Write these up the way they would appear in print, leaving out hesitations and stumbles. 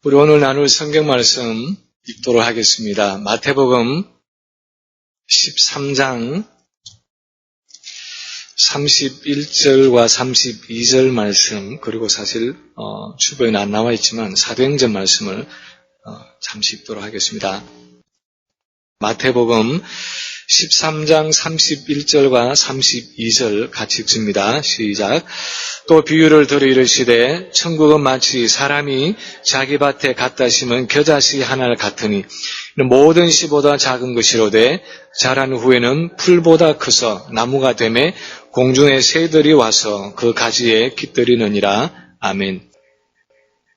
우리 오늘 나눌 성경 말씀 읽도록 하겠습니다. 마태복음 13장 31절과 32절 말씀, 그리고 사실 주변에 안 나와 있지만 사도행전 말씀을 잠시 읽도록 하겠습니다. 마태복음 13장 31절과 32절 같이 읽습니다. 시작. 또 비유를 들어 이르시되 천국은 마치 사람이 자기 밭에 갖다 심은 겨자씨 하나 같으니 모든 씨보다 작은 것이로되 자란 후에는 풀보다 커서 나무가 되매 공중의 새들이 와서 그 가지에 깃들이느니라. 아멘.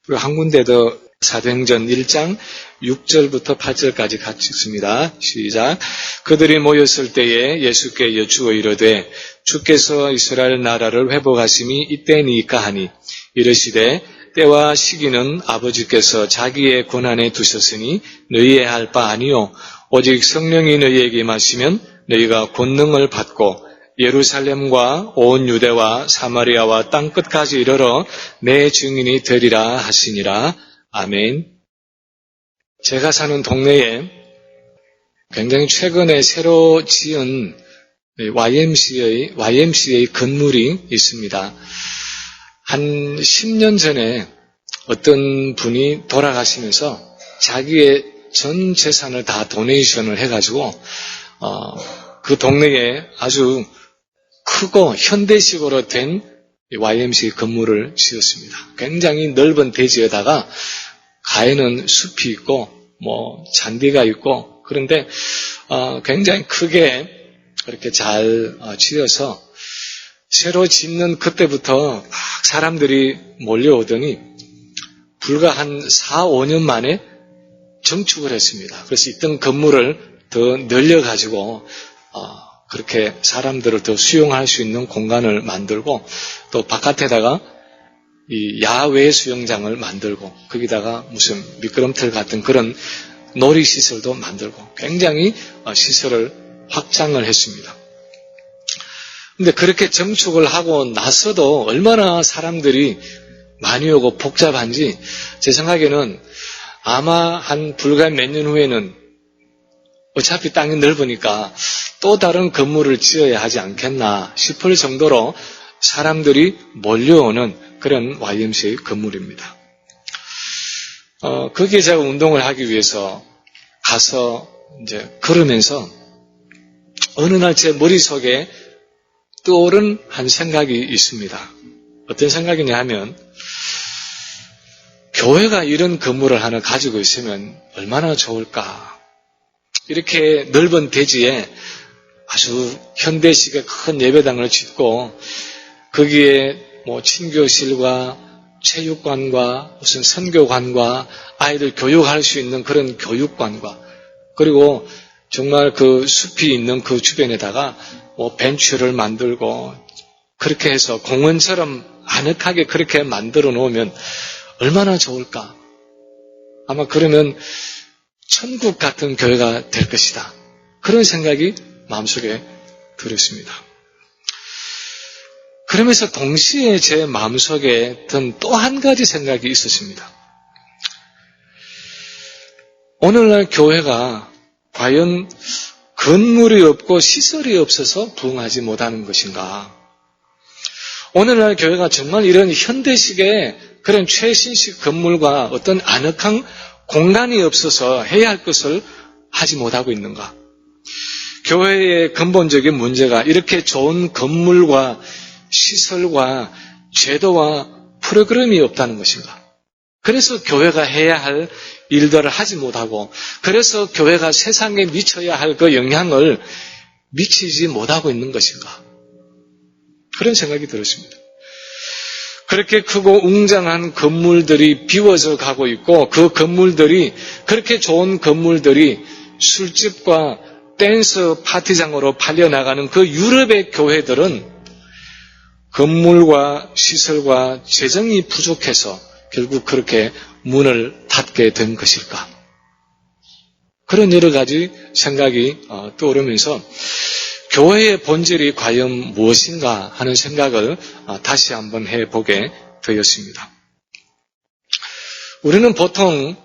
그리고 한 군데 더 사도행전 1장 6절부터 8절까지 같이 읽습니다. 시작. 그들이 모였을 때에 예수께 여쭈어 이르되 주께서 이스라엘 나라를 회복하심이 이때니까 하니 이르시되 때와 시기는 아버지께서 자기의 권한에 두셨으니 너희의 할 바 아니요 오직 성령이 너희에게 임하시면 너희가 권능을 받고 예루살렘과 온 유대와 사마리아와 땅끝까지 이르러 내 증인이 되리라 하시니라. 아멘. 제가 사는 동네에 굉장히 최근에 새로 지은 YMCA 건물이 있습니다. 한 10년 전에 어떤 분이 돌아가시면서 자기의 전 재산을 다 도네이션을 해가지고 그 동네에 아주 크고 현대식으로 된 YMCA 건물을 지었습니다. 굉장히 넓은 대지에다가 가에는 숲이 있고 잔디가 있고, 그런데 굉장히 크게 그렇게 잘 지어서 새로 짓는 그때부터 막 사람들이 몰려오더니 불과 한 4, 5년 만에 정축을 했습니다. 그래서 있던 건물을 더 늘려가지고 그렇게 사람들을 더 수용할 수 있는 공간을 만들고, 또 바깥에다가 이 야외 수영장을 만들고 거기다가 무슨 미끄럼틀 같은 그런 놀이시설도 만들고 굉장히 시설을 확장을 했습니다. 근데 그렇게 정축을 하고 나서도 얼마나 사람들이 많이 오고 복잡한지 제 생각에는 아마 한 불과 몇 년 후에는 어차피 땅이 넓으니까 또 다른 건물을 지어야 하지 않겠나 싶을 정도로 사람들이 몰려오는 그런 YMCA 건물입니다. 거기에 제가 운동을 하기 위해서 가서 이제 걸으면서 어느 날 제 머릿속에 떠오른 한 생각이 있습니다. 어떤 생각이냐 하면, 교회가 이런 건물을 하나 가지고 있으면 얼마나 좋을까. 이렇게 넓은 대지에 아주 현대식의 큰 예배당을 짓고 거기에 친교실과 체육관과 무슨 선교관과 아이들 교육할 수 있는 그런 교육관과, 그리고 정말 그 숲이 있는 그 주변에다가 벤치를 만들고 그렇게 해서 공원처럼 아늑하게 그렇게 만들어 놓으면 얼마나 좋을까. 아마 그러면 천국 같은 교회가 될 것이다. 그런 생각이 마음속에 들었습니다. 그러면서 동시에 제 마음속에 든 또 한 가지 생각이 있었습니다. 오늘날 교회가 과연 건물이 없고 시설이 없어서 부흥하지 못하는 것인가? 오늘날 교회가 정말 이런 현대식의 그런 최신식 건물과 어떤 아늑한 공간이 없어서 해야 할 것을 하지 못하고 있는가? 교회의 근본적인 문제가 이렇게 좋은 건물과 시설과 제도와 프로그램이 없다는 것인가? 그래서 교회가 해야 할 일들을 하지 못하고, 그래서 교회가 세상에 미쳐야 할 그 영향을 미치지 못하고 있는 것인가? 그런 생각이 들었습니다. 그렇게 크고 웅장한 건물들이 비워져 가고 있고, 그 건물들이, 그렇게 좋은 건물들이 술집과 댄스 파티장으로 팔려나가는 그 유럽의 교회들은 건물과 시설과 재정이 부족해서 결국 그렇게 문을 닫게 된 것일까? 그런 여러 가지 생각이 떠오르면서 교회의 본질이 과연 무엇인가 하는 생각을 다시 한번 해보게 되었습니다. 우리는 보통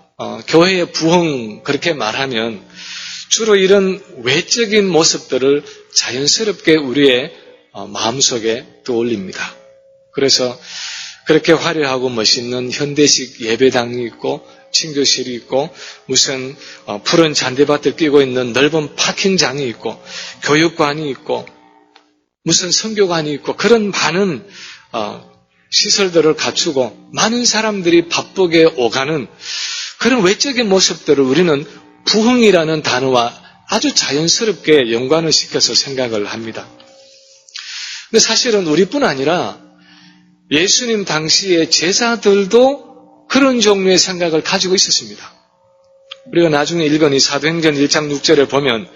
교회의 부흥 그렇게 말하면 주로 이런 외적인 모습들을 자연스럽게 우리의 마음속에 떠올립니다. 그래서 그렇게 화려하고 멋있는 현대식 예배당이 있고 친교실이 있고 무슨 푸른 잔디밭을 끼고 있는 넓은 파킹장이 있고 교육관이 있고 무슨 선교관이 있고 그런 많은 시설들을 갖추고 많은 사람들이 바쁘게 오가는 그런 외적인 모습들을 우리는 부흥이라는 단어와 아주 자연스럽게 연관을 시켜서 생각을 합니다. 근데 사실은 우리뿐 아니라 예수님 당시의 제자들도 그런 종류의 생각을 가지고 있었습니다. 우리가 나중에 읽은 이 사도행전 1장 6절을 보면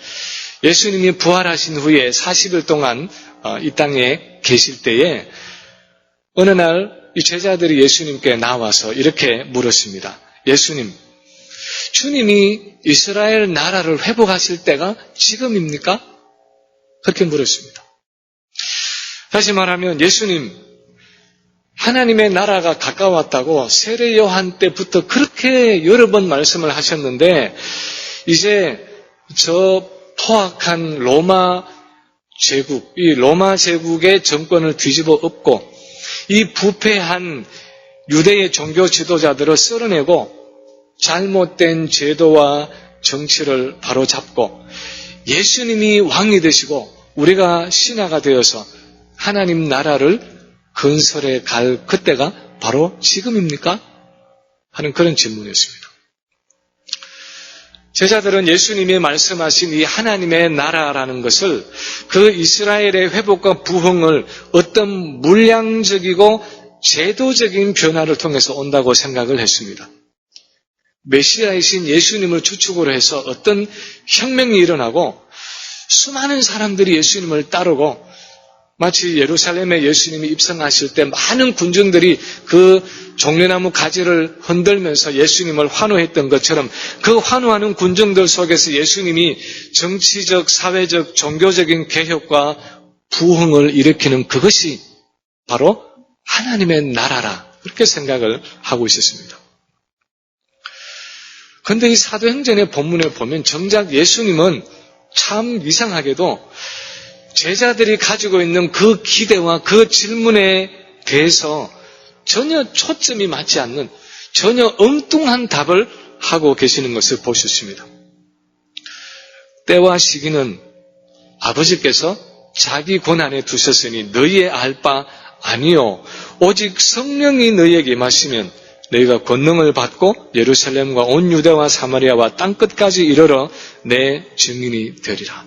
예수님이 부활하신 후에 40일 동안 이 땅에 계실 때에 어느 날 이 제자들이 예수님께 나와서 이렇게 물었습니다. 예수님, 주님이 이스라엘 나라를 회복하실 때가 지금입니까? 그렇게 물었습니다. 다시 말하면 예수님, 하나님의 나라가 가까웠다고 세례 요한 때부터 그렇게 여러 번 말씀을 하셨는데 이제 저 포악한 로마 제국, 이 로마 제국의 정권을 뒤집어 엎고 이 부패한 유대의 종교 지도자들을 쓸어내고 잘못된 제도와 정치를 바로잡고 예수님이 왕이 되시고 우리가 신하가 되어서 하나님 나라를 건설해 갈 그때가 바로 지금입니까? 하는 그런 질문이었습니다. 제자들은 예수님이 말씀하신 이 하나님의 나라라는 것을 그 이스라엘의 회복과 부흥을 어떤 물량적이고 제도적인 변화를 통해서 온다고 생각을 했습니다. 메시아이신 예수님을 주축으로 해서 어떤 혁명이 일어나고 수많은 사람들이 예수님을 따르고 마치 예루살렘에 예수님이 입성하실 때 많은 군중들이 그 종려나무 가지를 흔들면서 예수님을 환호했던 것처럼 그 환호하는 군중들 속에서 예수님이 정치적, 사회적, 종교적인 개혁과 부흥을 일으키는 그것이 바로 하나님의 나라라 그렇게 생각을 하고 있었습니다. 그런데 이 사도행전의 본문에 보면 정작 예수님은 참 이상하게도 제자들이 가지고 있는 그 기대와 그 질문에 대해서 전혀 초점이 맞지 않는 전혀 엉뚱한 답을 하고 계시는 것을 보셨습니다. 때와 시기는 아버지께서 자기 권한에 두셨으니 너희의 알 바 아니요 오직 성령이 너희에게 임하시면 너희가 권능을 받고 예루살렘과 온 유대와 사마리아와 땅끝까지 이르러 내 증인이 되리라.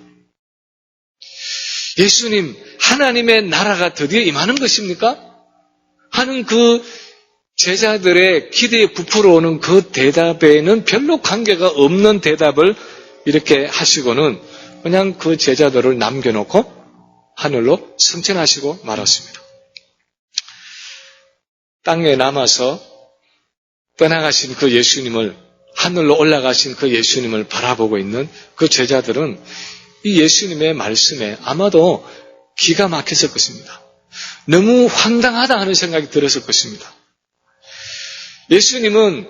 예수님, 하나님의 나라가 드디어 임하는 것입니까? 하는 그 제자들의 기대에 부풀어오는 그 대답에는 별로 관계가 없는 대답을 이렇게 하시고는 그냥 그 제자들을 남겨놓고 하늘로 승천하시고 말았습니다. 땅에 남아서 떠나가신 그 예수님을, 하늘로 올라가신 그 예수님을 바라보고 있는 그 제자들은 이 예수님의 말씀에 아마도 기가 막혔을 것입니다. 너무 황당하다 하는 생각이 들었을 것입니다. 예수님은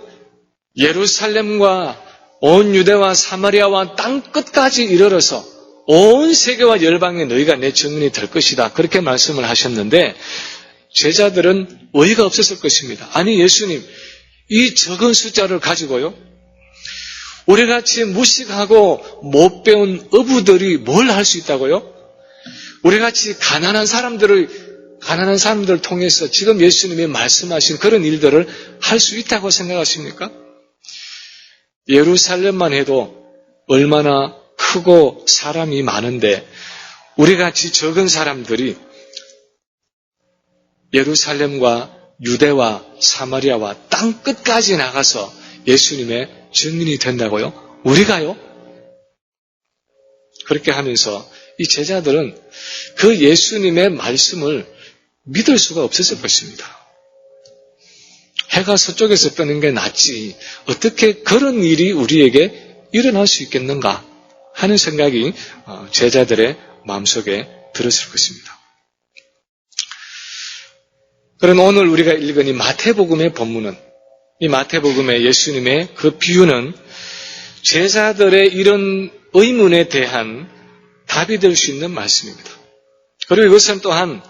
예루살렘과 온 유대와 사마리아와 땅끝까지 이르러서 온 세계와 열방에 너희가 내 증인이 될 것이다. 그렇게 말씀을 하셨는데 제자들은 어이가 없었을 것입니다. 아니 예수님, 이 적은 숫자를 가지고요? 우리같이 무식하고 못 배운 어부들이 뭘 할 수 있다고요? 우리같이 가난한 사람들을 통해서 지금 예수님이 말씀하신 그런 일들을 할 수 있다고 생각하십니까? 예루살렘만 해도 얼마나 크고 사람이 많은데 우리같이 적은 사람들이 예루살렘과 유대와 사마리아와 땅끝까지 나가서 예수님의 증인이 된다고요? 우리가요? 그렇게 하면서 이 제자들은 그 예수님의 말씀을 믿을 수가 없었을 것입니다. 해가 서쪽에서 뜨는 게 낫지 어떻게 그런 일이 우리에게 일어날 수 있겠는가 하는 생각이 제자들의 마음속에 들었을 것입니다. 그럼 오늘 우리가 읽은 이 마태복음의 본문은 이 마태복음의 예수님의 그 비유는 제자들의 이런 의문에 대한 답이 될 수 있는 말씀입니다. 그리고 이것은 또한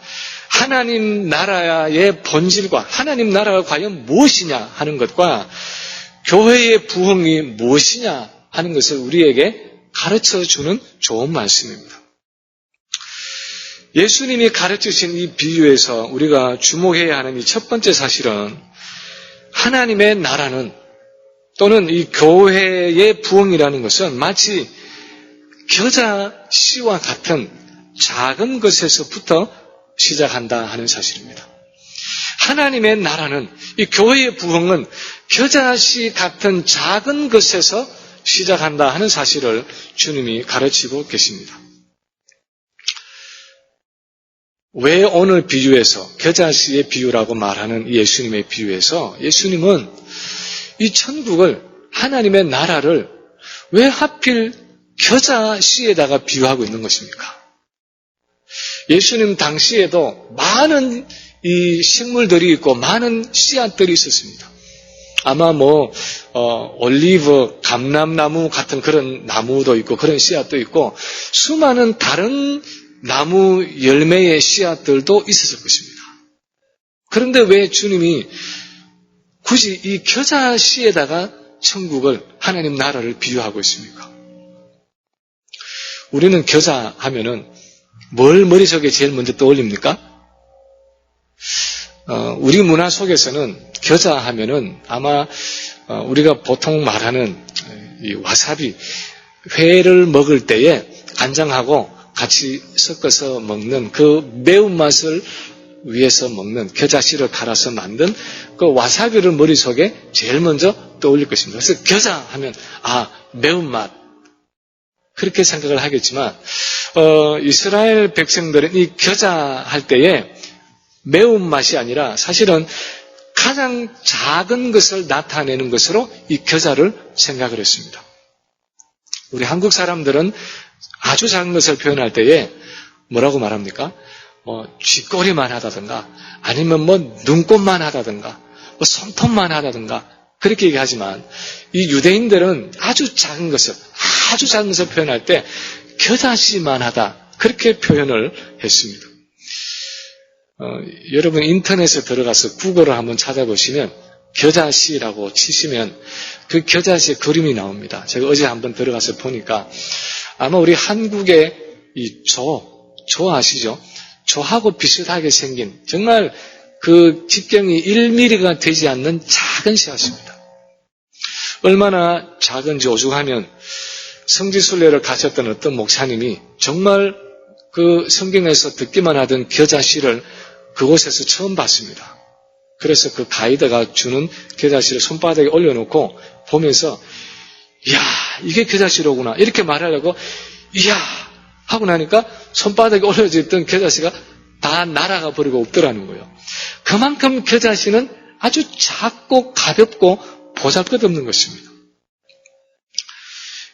하나님 나라의 본질과 하나님 나라가 과연 무엇이냐 하는 것과 교회의 부흥이 무엇이냐 하는 것을 우리에게 가르쳐주는 좋은 말씀입니다. 예수님이 가르치신 이 비유에서 우리가 주목해야 하는 이 첫 번째 사실은 하나님의 나라는 또는 이 교회의 부흥이라는 것은 마치 겨자씨와 같은 작은 것에서부터 시작한다 하는 사실입니다. 하나님의 나라는 이 교회의 부흥은 겨자씨 같은 작은 것에서 시작한다 하는 사실을 주님이 가르치고 계십니다. 왜 오늘 비유에서 겨자씨의 비유라고 말하는 이 예수님의 비유에서 예수님은 이 천국을 하나님의 나라를 왜 하필 겨자씨에다가 비유하고 있는 것입니까? 예수님 당시에도 많은 이 식물들이 있고 많은 씨앗들이 있었습니다. 아마 올리브, 감람나무 같은 그런 나무도 있고 그런 씨앗도 있고 수많은 다른 나무 열매의 씨앗들도 있었을 것입니다. 그런데 왜 주님이 굳이 이 겨자씨에다가 천국을 하나님 나라를 비유하고 있습니까? 우리는 겨자 하면은 뭘 머릿속에 제일 먼저 떠올립니까? 우리 문화 속에서는 겨자 하면은 아마 우리가 보통 말하는 이 와사비, 회를 먹을 때에 간장하고 같이 섞어서 먹는 그 매운맛을 위해서 먹는 겨자씨를 갈아서 만든 그 와사비를 머릿속에 제일 먼저 떠올릴 것입니다. 그래서 겨자 하면 매운맛 그렇게 생각을 하겠지만 이스라엘 백성들은 이 겨자 할 때에 매운맛이 아니라 사실은 가장 작은 것을 나타내는 것으로 이 겨자를 생각을 했습니다. 우리 한국 사람들은 아주 작은 것을 표현할 때에 뭐라고 말합니까? 쥐꼬리만 하다든가 아니면 눈곱만 하다든가 손톱만 하다든가 그렇게 얘기하지만 이 유대인들은 아주 작은 것을 표현할 때 겨자씨만 하다 그렇게 표현을 했습니다. 여러분 인터넷에 들어가서 구글을 한번 찾아보시면 겨자씨라고 치시면 그 겨자씨의 그림이 나옵니다. 제가 어제 한번 들어가서 보니까 아마 우리 한국의 이 조 아시죠? 조하고 비슷하게 생긴 정말 그 직경이 1mm가 되지 않는 작은 씨앗입니다. 얼마나 작은지 오죽하면 성지순례를 가셨던 어떤 목사님이 정말 그 성경에서 듣기만 하던 겨자씨를 그곳에서 처음 봤습니다. 그래서 그 가이드가 주는 겨자씨를 손바닥에 올려놓고 보면서 이야 이게 겨자씨로구나 이렇게 말하려고 이야 하고 나니까 손바닥에 올려져 있던 겨자씨가 다 날아가 버리고 없더라는 거예요. 그만큼 겨자씨는 아주 작고 가볍고 보잘것없는 것입니다.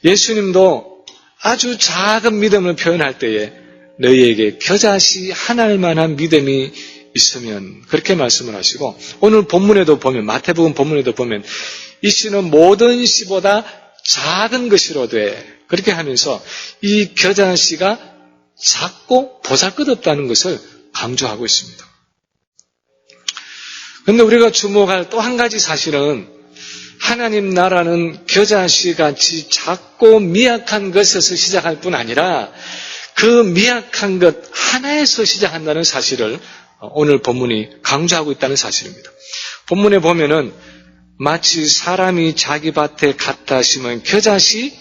예수님도 아주 작은 믿음을 표현할 때에 너희에게 겨자씨 한 알만한 믿음이 있으면 그렇게 말씀을 하시고 오늘 본문에도 보면 마태복음 본문에도 보면 이 씨는 모든 씨보다 작은 것이로되 그렇게 하면서 이 겨자씨가 작고 보잘것없다는 것을 강조하고 있습니다. 그런데 우리가 주목할 또 한 가지 사실은 하나님 나라는 겨자씨같이 작고 미약한 것에서 시작할 뿐 아니라 그 미약한 것 하나에서 시작한다는 사실을 오늘 본문이 강조하고 있다는 사실입니다. 본문에 보면은 마치 사람이 자기 밭에 갖다 심은 겨자씨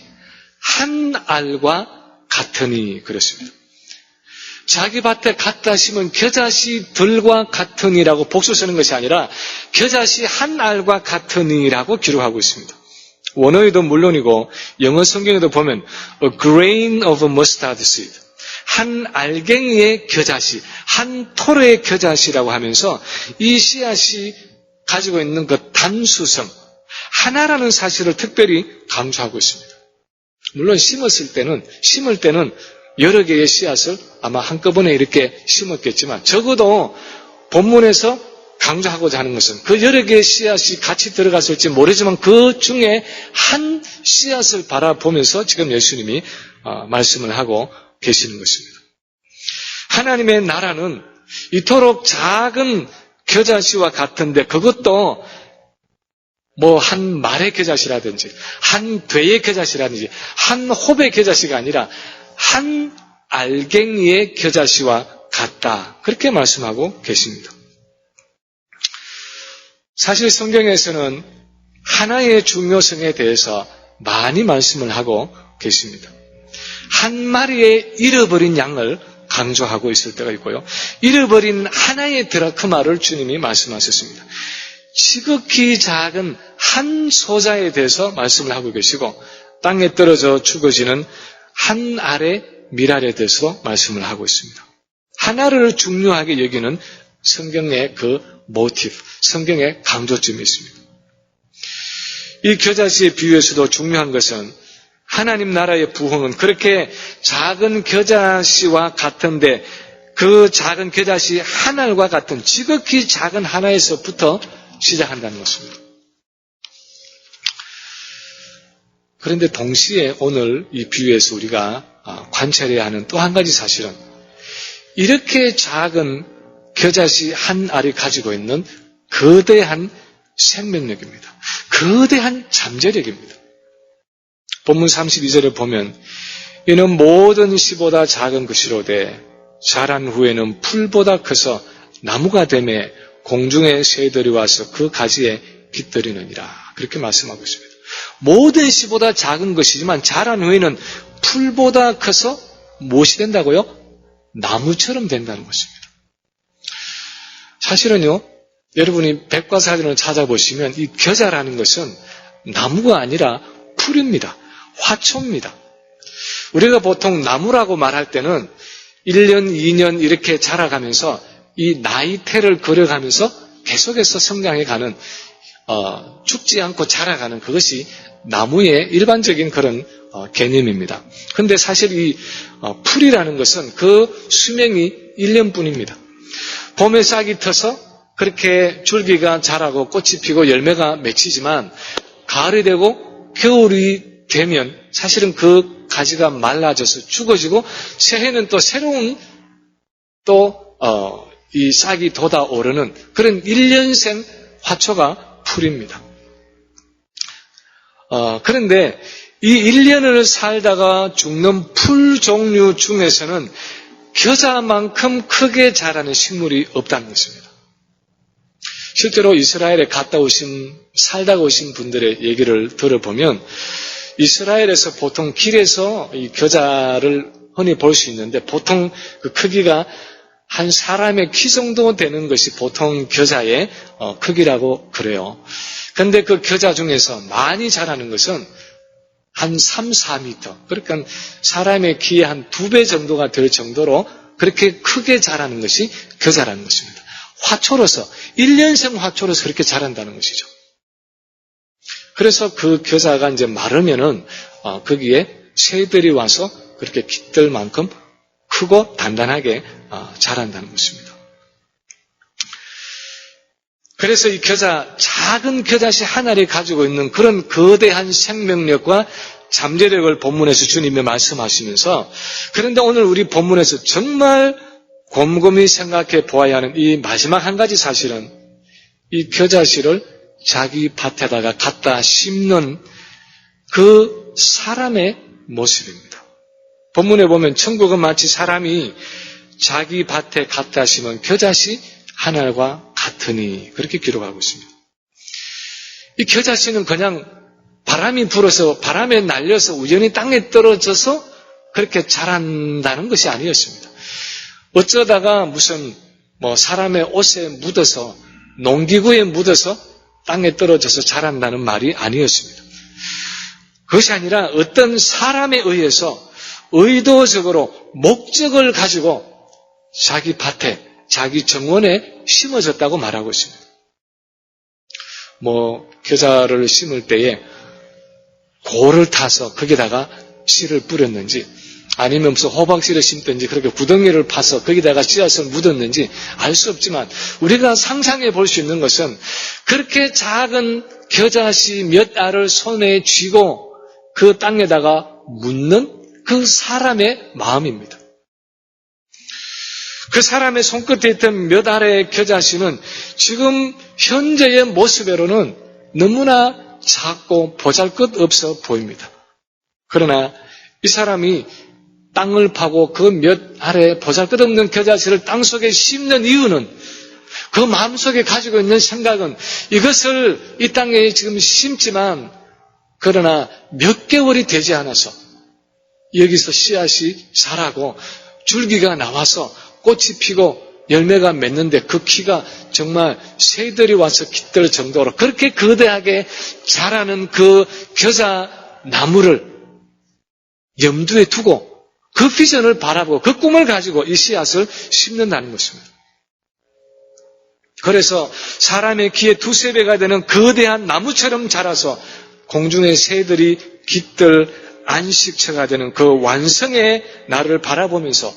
한 알과 같으니 그렇습니다. 자기 밭에 갖다 심은 겨자씨들과 같으니라고 복수 쓰는 것이 아니라 겨자씨 한 알과 같으니라고 기록하고 있습니다. 원어에도 물론이고 영어 성경에도 보면 a grain of mustard seed 한 알갱이의 겨자씨, 한 토르의 겨자씨라고 하면서 이 씨앗이 가지고 있는 그 단수성 하나라는 사실을 특별히 강조하고 있습니다. 물론 심을 때는 여러 개의 씨앗을 아마 한꺼번에 이렇게 심었겠지만 적어도 본문에서 강조하고자 하는 것은 그 여러 개의 씨앗이 같이 들어갔을지 모르지만 그 중에 한 씨앗을 바라보면서 지금 예수님이 말씀을 하고 계시는 것입니다. 하나님의 나라는 이토록 작은 겨자씨와 같은데 그것도 뭐 한 말의 겨자씨라든지 한 되의 겨자씨라든지 한 홉의 겨자씨가 아니라 한 알갱이의 겨자씨와 같다. 그렇게 말씀하고 계십니다. 사실 성경에서는 하나의 중요성에 대해서 많이 말씀을 하고 계십니다. 한 마리의 잃어버린 양을 강조하고 있을 때가 있고요. 잃어버린 하나의 드라크마를 주님이 말씀하셨습니다. 지극히 작은 한 소자에 대해서 말씀을 하고 계시고 땅에 떨어져 죽어지는 한 알의 밀알에 대해서 말씀을 하고 있습니다. 하나를 중요하게 여기는 성경의 그 모티브, 성경의 강조점이 있습니다. 이 겨자씨의 비유에서도 중요한 것은 하나님 나라의 부흥은 그렇게 작은 겨자씨와 같은데 그 작은 겨자씨 한 알과 같은 지극히 작은 하나에서부터 시작한다는 것입니다. 그런데 동시에 오늘 이 비유에서 우리가 관찰해야 하는 또 한 가지 사실은 이렇게 작은 겨자씨 한 알이 가지고 있는 거대한 생명력입니다. 거대한 잠재력입니다. 본문 32절을 보면 이는 모든 씨보다 작은 것이로되 자란 후에는 풀보다 커서 나무가 되매 공중의 새들이 와서 그 가지에 깃들이느니라. 그렇게 말씀하고 있습니다. 모든 씨보다 작은 것이지만 자란 후에는 풀보다 커서 무엇이 된다고요? 나무처럼 된다는 것입니다. 사실은요, 여러분이 백과사전을 찾아보시면 이 겨자라는 것은 나무가 아니라 풀입니다. 화초입니다. 우리가 보통 나무라고 말할 때는 1년, 2년 이렇게 자라가면서 이 나이테를 걸어가면서 계속해서 성장해가는 죽지 않고 자라가는 그것이 나무의 일반적인 그런 개념입니다. 그런데 사실 이 풀이라는 것은 그 수명이 1년뿐입니다. 봄에 싹이 터서 그렇게 줄기가 자라고 꽃이 피고 열매가 맺히지만 가을이 되고 겨울이 되면 사실은 그 가지가 말라져서 죽어지고 새해는 또 새로운 이 싹이 돋아오르는 그런 1년생 화초가 풀입니다. 그런데 이 1년을 살다가 죽는 풀 종류 중에서는 겨자만큼 크게 자라는 식물이 없다는 것입니다. 실제로 이스라엘에 살다가 오신 분들의 얘기를 들어보면 이스라엘에서 보통 길에서 이 겨자를 흔히 볼 수 있는데 보통 그 크기가 한 사람의 키 정도 되는 것이 보통 겨자의 크기라고 그래요. 그런데 그 겨자 중에서 많이 자라는 것은 한 3, 4m. 그러니까 사람의 키의 한 2배 정도가 될 정도로 그렇게 크게 자라는 것이 겨자라는 것입니다. 화초로서, 1년생 화초로서 그렇게 자란다는 것이죠. 그래서 그 겨자가 이제 마르면은, 거기에 새들이 와서 그렇게 깃들 만큼 크고 단단하게 자란다는 것입니다. 그래서 이 작은 겨자씨 하나를 가지고 있는 그런 거대한 생명력과 잠재력을 본문에서 주님이 말씀하시면서 그런데 오늘 우리 본문에서 정말 곰곰이 생각해 보아야 하는 이 마지막 한 가지 사실은 이 겨자씨를 자기 밭에다가 갖다 심는 그 사람의 모습입니다. 본문에 보면 천국은 마치 사람이 자기 밭에 갖다 심은 겨자씨 하나가 같으니 그렇게 기록하고 있습니다. 이 겨자씨는 그냥 바람이 불어서 바람에 날려서 우연히 땅에 떨어져서 그렇게 자란다는 것이 아니었습니다. 어쩌다가 무슨 사람의 옷에 묻어서 농기구에 묻어서 땅에 떨어져서 자란다는 말이 아니었습니다. 그것이 아니라 어떤 사람에 의해서 의도적으로 목적을 가지고 자기 밭에 자기 정원에 심어졌다고 말하고 있습니다. 겨자를 심을 때에 고를 타서 거기다가 씨를 뿌렸는지 아니면 무슨 호박씨를 심든지 그렇게 구덩이를 파서 거기다가 씨앗을 묻었는지 알 수 없지만 우리가 상상해 볼 수 있는 것은 그렇게 작은 겨자씨 몇 알을 손에 쥐고 그 땅에다가 묻는 그 사람의 마음입니다. 그 사람의 손끝에 있던 몇 알의 겨자씨는 지금 현재의 모습으로는 너무나 작고 보잘것없어 보입니다. 그러나 이 사람이 땅을 파고 그 몇 알의 보잘것없는 겨자씨를 땅속에 심는 이유는 그 마음속에 가지고 있는 생각은 이것을 이 땅에 지금 심지만 그러나 몇 개월이 되지 않아서 여기서 씨앗이 자라고 줄기가 나와서 꽃이 피고 열매가 맺는데 그 키가 정말 새들이 와서 깃들 정도로 그렇게 거대하게 자라는 그 겨자 나무를 염두에 두고 그 비전을 바라보고 그 꿈을 가지고 이 씨앗을 심는다는 것입니다. 그래서 사람의 키의 2~3배가 되는 거대한 나무처럼 자라서 공중의 새들이 깃들 안식처가 되는 그 완성의 날을 바라보면서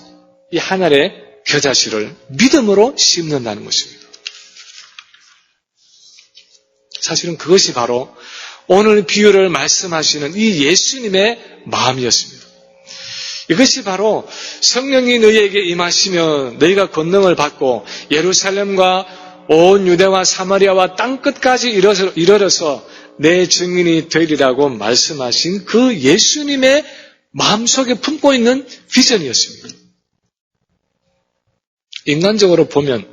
이 한 알의 겨자씨를 믿음으로 심는다는 것입니다. 사실은 그것이 바로 오늘 비유를 말씀하시는 이 예수님의 마음이었습니다. 이것이 바로 성령이 너희에게 임하시며 너희가 권능을 받고 예루살렘과 온 유대와 사마리아와 땅끝까지 이르러서 내 증인이 되리라고 말씀하신 그 예수님의 마음속에 품고 있는 비전이었습니다. 인간적으로 보면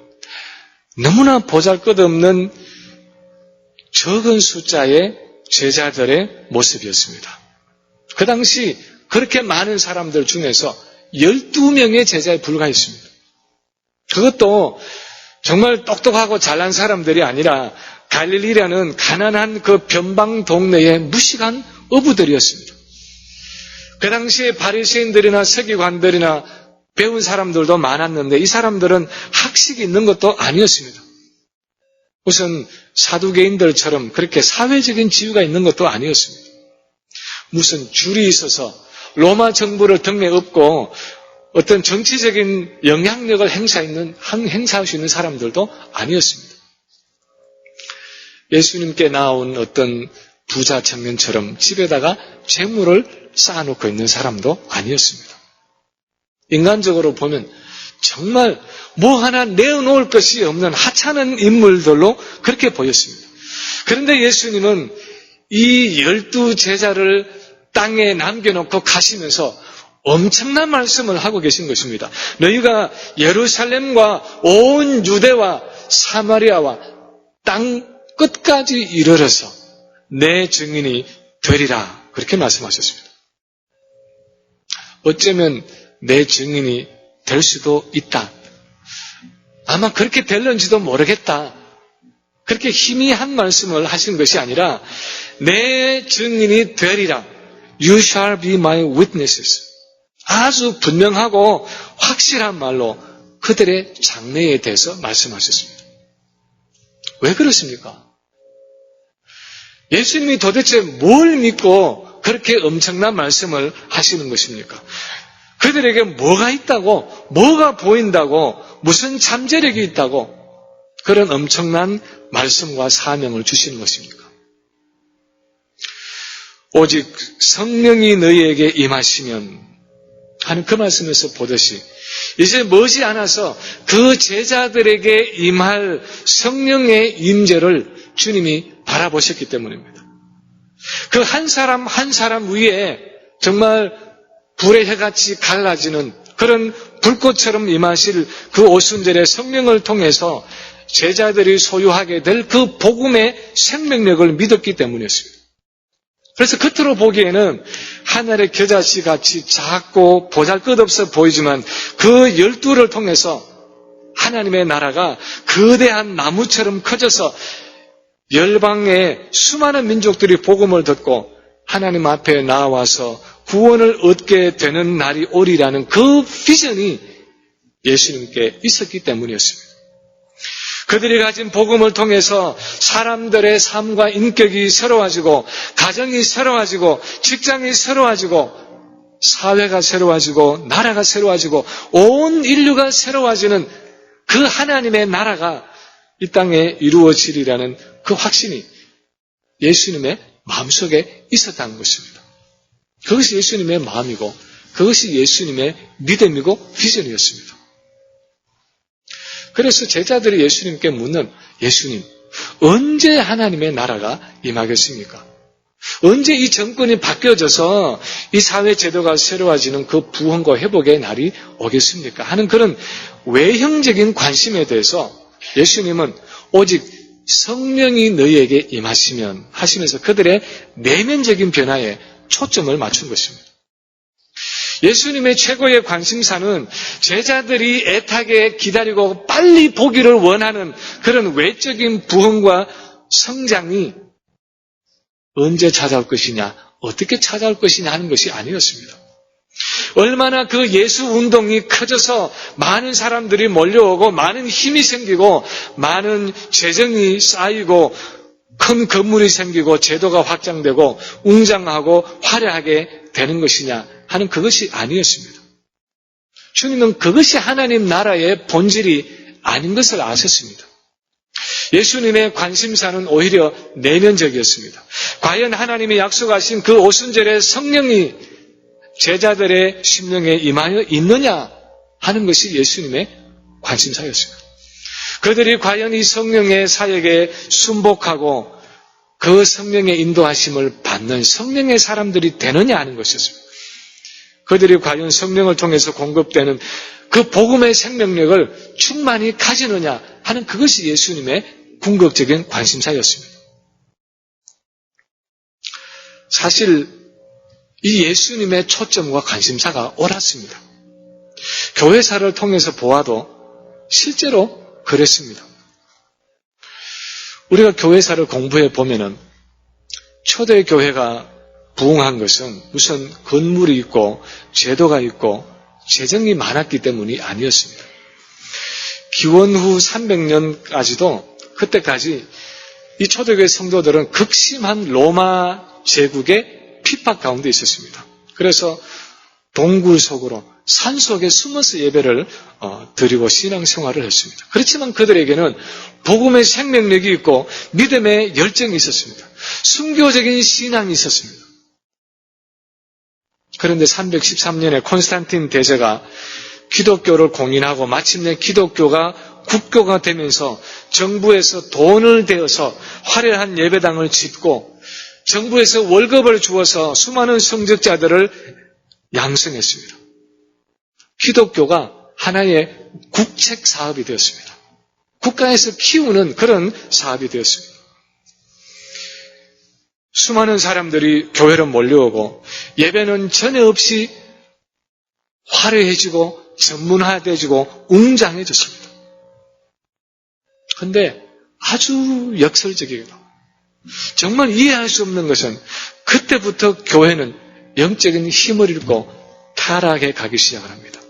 너무나 보잘것없는 적은 숫자의 제자들의 모습이었습니다. 그 당시 그렇게 많은 사람들 중에서 12명의 제자에 불과했습니다. 그것도 정말 똑똑하고 잘난 사람들이 아니라 갈릴리라는 가난한 그 변방 동네의 무식한 어부들이었습니다. 그 당시에 바리새인들이나 서기관들이나 배운 사람들도 많았는데 이 사람들은 학식이 있는 것도 아니었습니다. 무슨 사두개인들처럼 그렇게 사회적인 지위가 있는 것도 아니었습니다. 무슨 줄이 있어서 로마 정부를 등에 업고 어떤 정치적인 영향력을 행사할 수 있는 사람들도 아니었습니다. 예수님께 나온 어떤 부자 청년처럼 집에다가 재물을 쌓아놓고 있는 사람도 아니었습니다. 인간적으로 보면 정말 뭐 하나 내어놓을 것이 없는 하찮은 인물들로 그렇게 보였습니다. 그런데 예수님은 이 12제자를 땅에 남겨놓고 가시면서 엄청난 말씀을 하고 계신 것입니다. 너희가 예루살렘과 온 유대와 사마리아와 땅 끝까지 이르러서 내 증인이 되리라 그렇게 말씀하셨습니다. 어쩌면 내 증인이 될 수도 있다. 아마 그렇게 될런지도 모르겠다. 그렇게 희미한 말씀을 하신 것이 아니라 내 증인이 되리라. You shall be my witnesses. 아주 분명하고 확실한 말로 그들의 장래에 대해서 말씀하셨습니다. 왜 그렇습니까? 예수님이 도대체 뭘 믿고 그렇게 엄청난 말씀을 하시는 것입니까? 그들에게 뭐가 있다고, 뭐가 보인다고, 무슨 잠재력이 있다고 그런 엄청난 말씀과 사명을 주시는 것입니까? 오직 성령이 너희에게 임하시면 하는 그 말씀에서 보듯이 이제 머지않아서 그 제자들에게 임할 성령의 임재를 주님이 바라보셨기 때문입니다. 그 한 사람 한 사람 위에 정말 불의 해같이 갈라지는 그런 불꽃처럼 임하실 그 오순절의 성령을 통해서 제자들이 소유하게 될 그 복음의 생명력을 믿었기 때문이었습니다. 그래서 겉으로 보기에는 하늘의 겨자씨 같이 작고 보잘것없어 보이지만 그 12를 통해서 하나님의 나라가 거대한 나무처럼 커져서 열방의 수많은 민족들이 복음을 듣고 하나님 앞에 나와서 구원을 얻게 되는 날이 오리라는 그 비전이 예수님께 있었기 때문이었습니다. 그들이 가진 복음을 통해서 사람들의 삶과 인격이 새로워지고 가정이 새로워지고 직장이 새로워지고 사회가 새로워지고 나라가 새로워지고 온 인류가 새로워지는 그 하나님의 나라가 이 땅에 이루어지리라는 그 확신이 예수님의 마음속에 있었다는 것입니다. 그것이 예수님의 마음이고 그것이 예수님의 믿음이고 비전이었습니다. 그래서 제자들이 예수님께 묻는 예수님, 언제 하나님의 나라가 임하겠습니까? 언제 이 정권이 바뀌어져서 이 사회 제도가 새로워지는 그 부흥과 회복의 날이 오겠습니까? 하는 그런 외형적인 관심에 대해서 예수님은 오직 성령이 너희에게 임하시면 하시면서 그들의 내면적인 변화에 초점을 맞춘 것입니다. 예수님의 최고의 관심사는 제자들이 애타게 기다리고 빨리 보기를 원하는 그런 외적인 부흥과 성장이 언제 찾아올 것이냐, 어떻게 찾아올 것이냐 하는 것이 아니었습니다. 얼마나 그 예수 운동이 커져서 많은 사람들이 몰려오고 많은 힘이 생기고 많은 재정이 쌓이고 큰 건물이 생기고 제도가 확장되고 웅장하고 화려하게 되는 것이냐 하는 그것이 아니었습니다. 주님은 그것이 하나님 나라의 본질이 아닌 것을 아셨습니다. 예수님의 관심사는 오히려 내면적이었습니다. 과연 하나님이 약속하신 그 오순절의 성령이 제자들의 심령에 임하여 있느냐 하는 것이 예수님의 관심사였습니다. 그들이 과연 이 성령의 사역에 순복하고 그 성령의 인도하심을 받는 성령의 사람들이 되느냐 하는 것이었습니다. 그들이 과연 성령을 통해서 공급되는 그 복음의 생명력을 충만히 가지느냐 하는 그것이 예수님의 궁극적인 관심사였습니다. 사실 이 예수님의 초점과 관심사가 옳았습니다. 교회사를 통해서 보아도 실제로 그랬습니다. 우리가 교회사를 공부해 보면은 초대 교회가 부흥한 것은 우선 건물이 있고 제도가 있고 재정이 많았기 때문이 아니었습니다. 기원 후 300년까지도 그때까지 이 초대교회 성도들은 극심한 로마 제국의 핍박 가운데 있었습니다. 그래서 동굴 속으로 산속에 숨어서 예배를 드리고 신앙생활을 했습니다. 그렇지만 그들에게는 복음의 생명력이 있고 믿음의 열정이 있었습니다. 순교적인 신앙이 있었습니다. 그런데 313년에 콘스탄틴 대제가 기독교를 공인하고 마침내 기독교가 국교가 되면서 정부에서 돈을 대어서 화려한 예배당을 짓고 정부에서 월급을 주어서 수많은 성직자들을 양성했습니다. 기독교가 하나의 국책 사업이 되었습니다. 국가에서 키우는 그런 사업이 되었습니다. 수많은 사람들이 교회로 몰려오고 예배는 전혀 없이 화려해지고 전문화되어지고 웅장해졌습니다. 그런데 아주 역설적이게도 정말 이해할 수 없는 것은 그때부터 교회는 영적인 힘을 잃고 타락해 가기 시작을 합니다.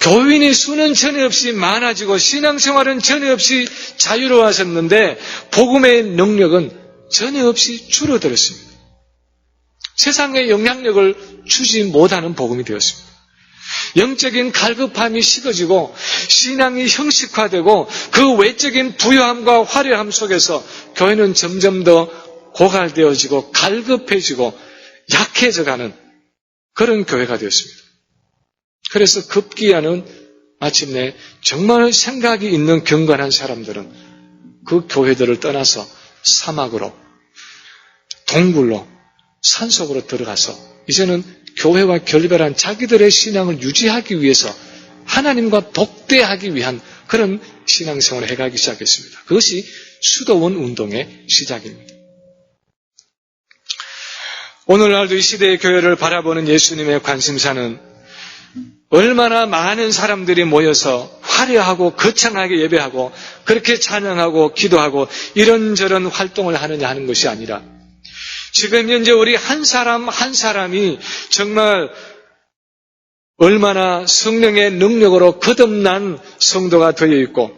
교인의 수는 전혀 없이 많아지고 신앙생활은 전혀 없이 자유로워졌는데 복음의 능력은 전혀 없이 줄어들었습니다. 세상에 영향력을 주지 못하는 복음이 되었습니다. 영적인 갈급함이 식어지고 신앙이 형식화되고 그 외적인 부유함과 화려함 속에서 교회는 점점 더 고갈되어지고 갈급해지고 약해져가는 그런 교회가 되었습니다. 그래서 급기야는 마침내 정말 생각이 있는 경건한 사람들은 그 교회들을 떠나서 사막으로 동굴로 산속으로 들어가서 이제는 교회와 결별한 자기들의 신앙을 유지하기 위해서 하나님과 독대하기 위한 그런 신앙생활을 해가기 시작했습니다. 그것이 수도원 운동의 시작입니다. 오늘날도 이 시대의 교회를 바라보는 예수님의 관심사는 얼마나 많은 사람들이 모여서 화려하고 거창하게 예배하고 그렇게 찬양하고 기도하고 이런저런 활동을 하느냐 하는 것이 아니라 지금 현재 우리 한 사람 한 사람이 정말 얼마나 성령의 능력으로 거듭난 성도가 되어 있고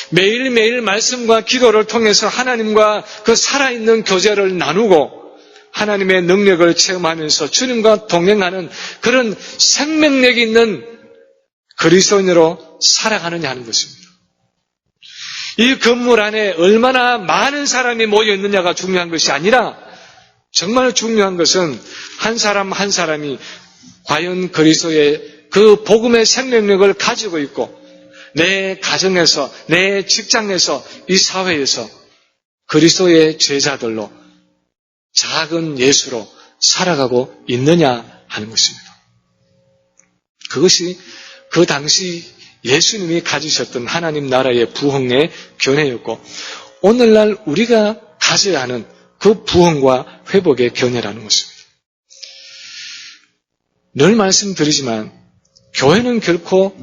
매일매일 말씀과 기도를 통해서 하나님과 그 살아있는 교제를 나누고 하나님의 능력을 체험하면서 주님과 동행하는 그런 생명력 있는 그리스도인으로 살아가느냐 하는 것입니다. 이 건물 안에 얼마나 많은 사람이 모여 있느냐가 중요한 것이 아니라 정말 중요한 것은 한 사람 한 사람이 과연 그리스도의 그 복음의 생명력을 가지고 있고 내 가정에서, 내 직장에서, 이 사회에서 그리스도의 제자들로 작은 예수로 살아가고 있느냐 하는 것입니다. 그것이 그 당시 예수님이 가지셨던 하나님 나라의 부흥의 견해였고 오늘날 우리가 가져야 하는 그 부흥과 회복의 견해라는 것입니다. 늘 말씀드리지만 교회는 결코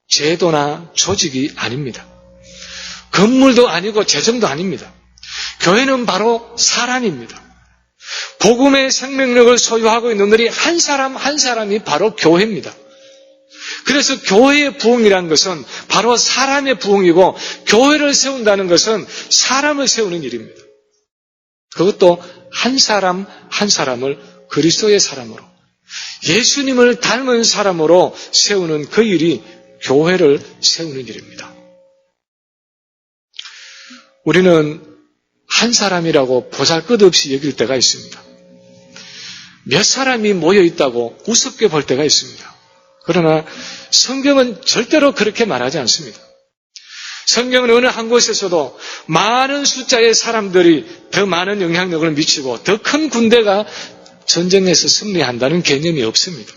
제도나 조직이 아닙니다. 건물도 아니고 재정도 아닙니다. 교회는 바로 사람입니다. 복음의 생명력을 소유하고 있는 분들이 한 사람 한 사람이 바로 교회입니다. 그래서 교회의 부흥이라는 것은 바로 사람의 부흥이고 교회를 세운다는 것은 사람을 세우는 일입니다. 그것도 한 사람 한 사람을 그리스도의 사람으로 예수님을 닮은 사람으로 세우는 그 일이 교회를 세우는 일입니다. 우리는 한 사람이라고 보잘것없이 여길 때가 있습니다. 몇 사람이 모여 있다고 우습게 볼 때가 있습니다. 그러나 성경은 절대로 그렇게 말하지 않습니다. 성경은 어느 한 곳에서도 많은 숫자의 사람들이 더 많은 영향력을 미치고 더 큰 군대가 전쟁에서 승리한다는 개념이 없습니다.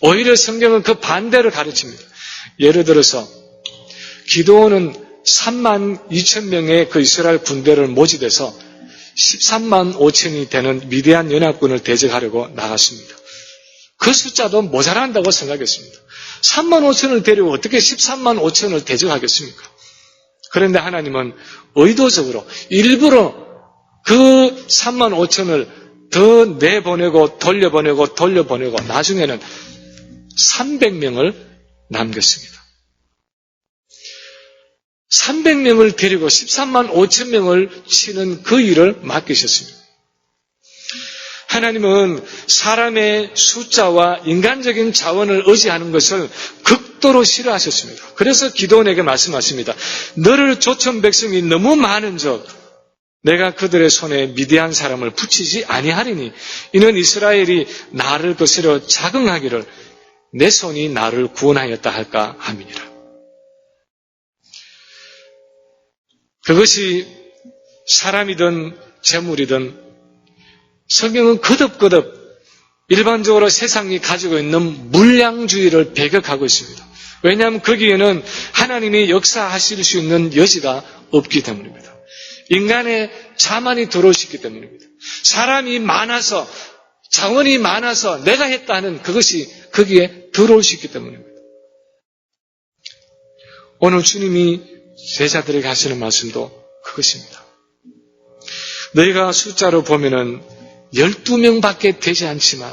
오히려 성경은 그 반대를 가르칩니다. 예를 들어서 기드온은 3만 2천 명의 그 이스라엘 군대를 모집해서 13만 5천이 되는 미디안 연합군을 대적하려고 나갔습니다. 그 숫자도 모자란다고 생각했습니다. 3만 5천을 데리고 어떻게 13만 5천을 대적하겠습니까? 그런데 하나님은 의도적으로 일부러 그 3만 5천을 더 내보내고 돌려보내고 나중에는 300명을 남겼습니다. 300명을 데리고 13만 5천 명을 치는 그 일을 맡기셨습니다. 하나님은 사람의 숫자와 인간적인 자원을 의지하는 것을 극도로 싫어하셨습니다. 그래서 기드온에게 말씀하십니다. 너를 좇은 백성이 너무 많은즉 내가 그들의 손에 미디안 사람을 붙이지 아니하리니 이는 이스라엘이 나를 거스려 자긍하기를 내 손이 나를 구원하였다 할까 함이니라. 그것이 사람이든 재물이든 성경은 거듭 일반적으로 세상이 가지고 있는 물량주의를 배격하고 있습니다. 왜냐하면 거기에는 하나님이 역사하실 수 있는 여지가 없기 때문입니다. 인간의 자만이 들어올 수 있기 때문입니다. 사람이 많아서 자원이 많아서 내가 했다 하는 그것이 거기에 들어올 수 있기 때문입니다. 오늘 주님이 제자들에게 하시는 말씀도 그것입니다. 너희가 숫자로 보면은 12명밖에 되지 않지만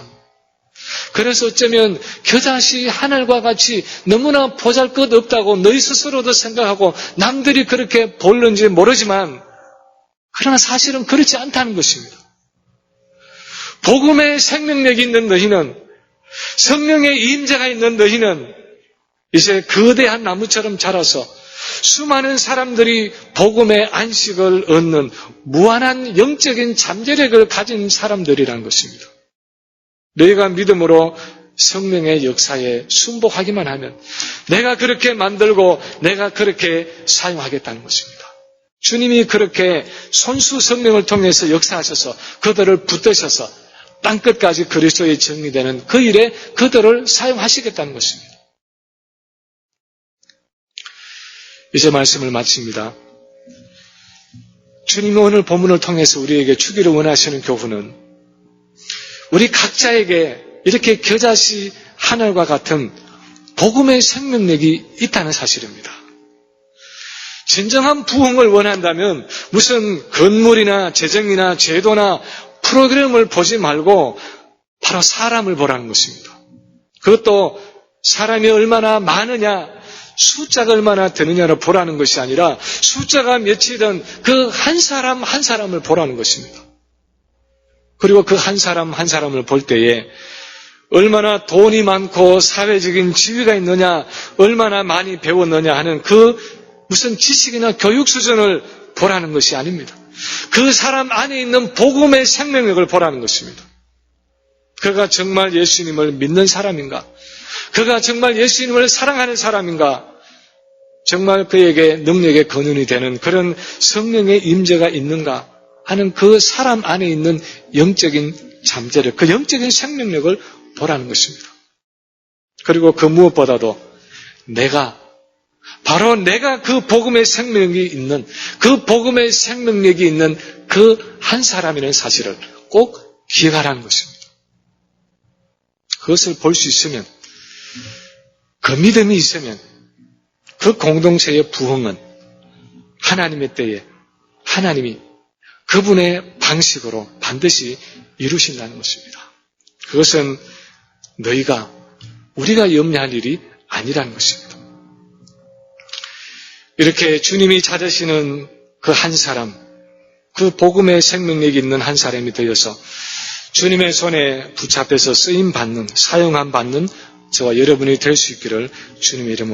그래서 어쩌면 겨자씨 하늘과 같이 너무나 보잘것없다고 너희 스스로도 생각하고 남들이 그렇게 볼는지 모르지만 그러나 사실은 그렇지 않다는 것입니다. 복음의 생명력이 있는 너희는 성령의 임재가 있는 너희는 이제 거대한 나무처럼 자라서 수많은 사람들이 복음의 안식을 얻는 무한한 영적인 잠재력을 가진 사람들이라는 것입니다. 너희가 믿음으로 성령의 역사에 순복하기만 하면 내가 그렇게 만들고 내가 그렇게 사용하겠다는 것입니다. 주님이 그렇게 손수 성령을 통해서 역사하셔서 그들을 붙드셔서 땅끝까지 그리스도의 정리되는 그 일에 그들을 사용하시겠다는 것입니다. 이제 말씀을 마칩니다. 주님이 오늘 본문을 통해서 우리에게 주기를 원하시는 교훈은 우리 각자에게 이렇게 겨자씨 하늘과 같은 복음의 생명력이 있다는 사실입니다. 진정한 부흥을 원한다면 무슨 건물이나 재정이나 제도나 프로그램을 보지 말고 바로 사람을 보라는 것입니다. 그것도 사람이 얼마나 많으냐, 숫자가 얼마나 되느냐를 보라는 것이 아니라 숫자가 몇이든 그 한 사람 한 사람을 보라는 것입니다. 그리고 그 한 사람 한 사람을 볼 때에 얼마나 돈이 많고 사회적인 지위가 있느냐, 얼마나 많이 배웠느냐 하는 그 무슨 지식이나 교육 수준을 보라는 것이 아닙니다. 그 사람 안에 있는 복음의 생명력을 보라는 것입니다. 그가 정말 예수님을 믿는 사람인가? 그가 정말 예수님을 사랑하는 사람인가? 정말 그에게 능력의 근원이 되는 그런 성령의 임재가 있는가 하는 그 사람 안에 있는 영적인 잠재력, 그 영적인 생명력을 보라는 것입니다. 그리고 그 무엇보다도 바로 내가 그 복음의 생명력이 있는, 그 복음의 생명력이 있는 그 한 사람이라는 사실을 꼭 기억하라는 것입니다. 그것을 볼 수 있으면, 그 믿음이 있으면 그 공동체의 부흥은 하나님의 때에 하나님이 그분의 방식으로 반드시 이루신다는 것입니다. 그것은 우리가 염려할 일이 아니라는 것입니다. 이렇게 주님이 찾으시는 그 한 사람, 그 복음의 생명력이 있는 한 사람이 되어서 주님의 손에 붙잡혀서 쓰임받는, 사용함 받는 저와 여러분이 될 수 있기를 주님의 이름으로